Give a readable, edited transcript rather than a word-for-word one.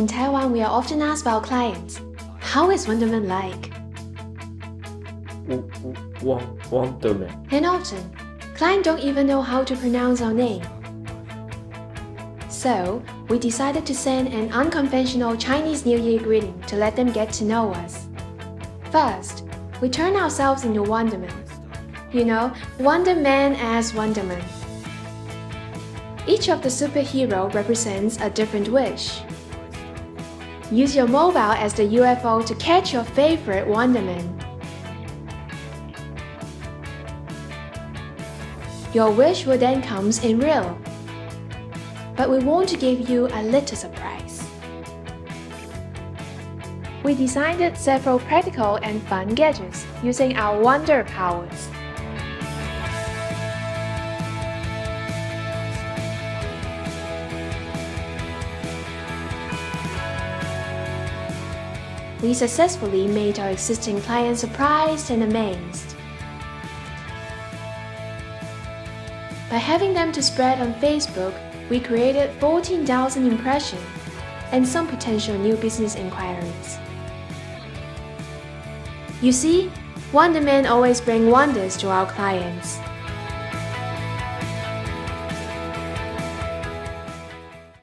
In Taiwan, we are often asked by our clients, how is wunderman like? Wunderman. And often, clients don't even know how to pronounce our name. So, we decided to send an unconventional Chinese New Year greeting to let them get to know us. First, we turn ourselves into wunderman. You know, Wonder Man as wunderman. Each of the superhero represents a different wish. Use your mobile as the UFO to catch your favorite wunderman. Your wish will then come in real. But we want to give you a little surprise. We designed several practical and fun gadgets using our wonder powers. We successfully made our existing clients surprised and amazed. By having them to spread on Facebook, we created 14,000 impressions and some potential new business inquiries. You see, wundermen always bring wonders to our clients.